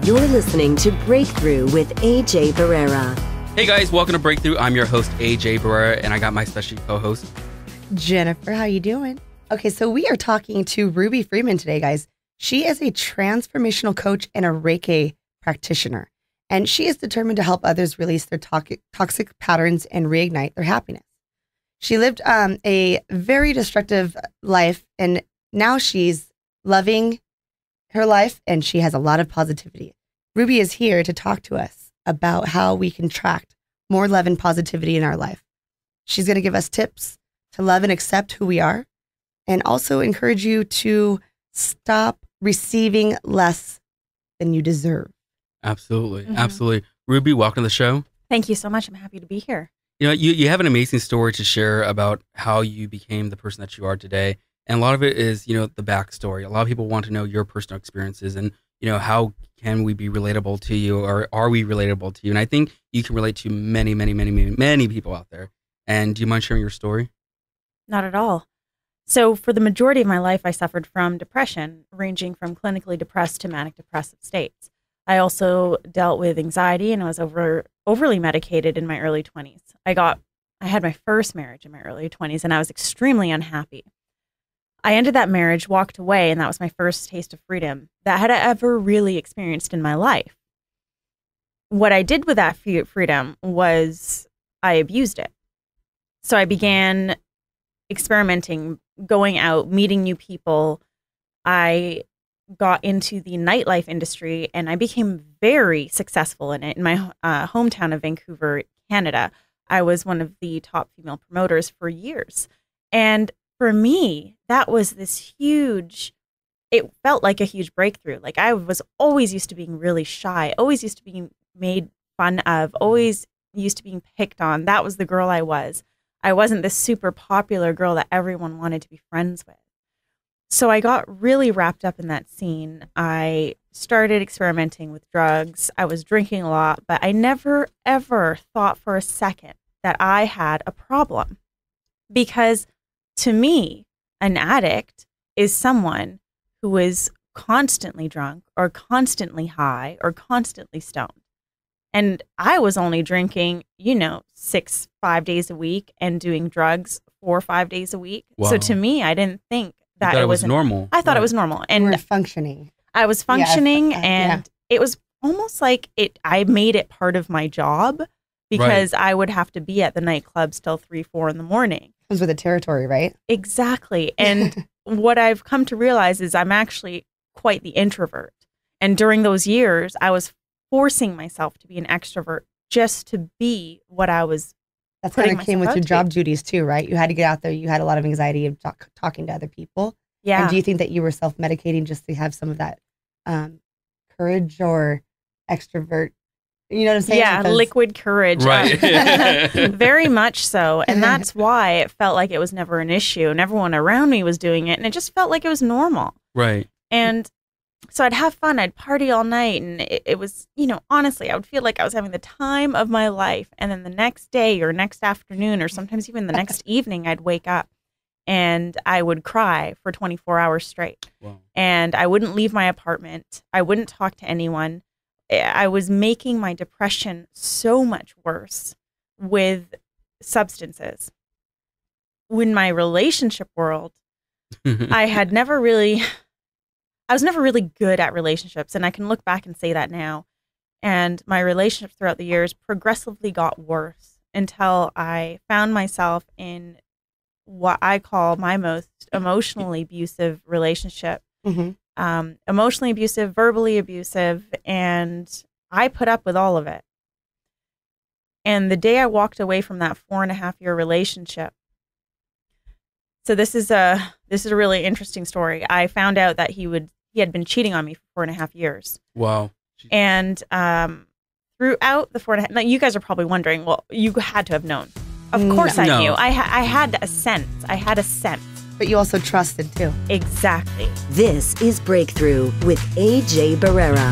You're listening to Breakthrough with AJ Barrera. Hey guys, welcome to Breakthrough. I'm your host, AJ Barrera, and I got my special co-host, Jennifer. How you doing? Okay, so we are talking to Ruby Fremon today, guys. She is a transformational coach and a Reiki practitioner, and she is determined to help others release their toxic patterns and reignite their happiness. She lived a very destructive life, and now she's loving her life, and she has a lot of positivity. Ruby is here to talk to us about how we can attract more love and positivity in our life. She's going to give us tips to love and accept who we are, and also encourage you to stop receiving less than you deserve. Absolutely. Absolutely. Ruby, welcome to the show. Thank you so much. I'm happy to be here. You know, you have an amazing story to share about how you became the person that you are today. And a lot of it is, the backstory. A lot of people want to know your personal experiences and, how can we be relatable to you, or are we relatable to you? And I think you can relate to many, many, many, many, many people out there. And do you mind sharing your story? Not at all. So for the majority of my life, I suffered from depression, ranging from clinically depressed to manic depressive states. I also dealt with anxiety, and I was overly medicated in my early 20s. I had my first marriage in my early 20s, and I was extremely unhappy. I ended that marriage, walked away, and that was my first taste of freedom that I had ever really experienced in my life. What I did with that freedom was I abused it. So I began experimenting, going out, meeting new people. I got into the nightlife industry, and I became very successful in it. In my hometown of Vancouver, Canada, I was one of the top female promoters for years. And for me, that was this huge, it felt like a huge breakthrough. Like, I was always used to being really shy, always used to being made fun of, always used to being picked on. That was the girl I was. I wasn't this super popular girl that everyone wanted to be friends with. So I got really wrapped up in that scene. I started experimenting with drugs. I was drinking a lot, but I never, ever thought for a second that I had a problem. Because to me, an addict is someone who is constantly drunk or constantly high or constantly stoned. And I was only drinking, 5 days a week and doing drugs 4 or 5 days a week. Wow. So to me, I didn't think that it was normal. I thought it was normal. And And we're functioning. I was functioning, Yeah, and it was almost like I made it part of my job, because I would have to be at the nightclubs till 3, 4 in the morning. Comes with the territory, right? Exactly. And what I've come to realize is I'm actually quite the introvert. And during those years, I was forcing myself to be an extrovert just to be what I was. That's kind of came with your job duties too, right? You had to get out there. You had a lot of anxiety of talking to other people. Yeah. And do you think that you were self-medicating just to have some of that courage or extrovert? You know what I'm saying? Yeah, liquid courage. Right. Very much so. And that's why it felt like it was never an issue, and everyone around me was doing it, and it just felt like it was normal. Right. And so I'd have fun. I'd party all night, and it was, honestly, I would feel like I was having the time of my life. And then the next day or next afternoon, or sometimes even the next evening, I'd wake up and I would cry for 24 hours straight. Wow. And I wouldn't leave my apartment. I wouldn't talk to anyone. I was making my depression so much worse with substances. In my relationship world, I was never really good at relationships, and I can look back and say that now. And my relationships throughout the years progressively got worse until I found myself in what I call my most emotionally abusive relationship. Mm-hmm. Emotionally abusive, verbally abusive, and I put up with all of it. And the day I walked away from that 4.5-year relationship, so this is a really interesting story. I found out that he had been cheating on me for 4.5 years. Wow. And throughout the 4.5, now you guys are probably wondering, well, you had to have known. Of course I knew. I had a sense. But you also trusted too. Exactly. This is Breakthrough with AJ Barrera.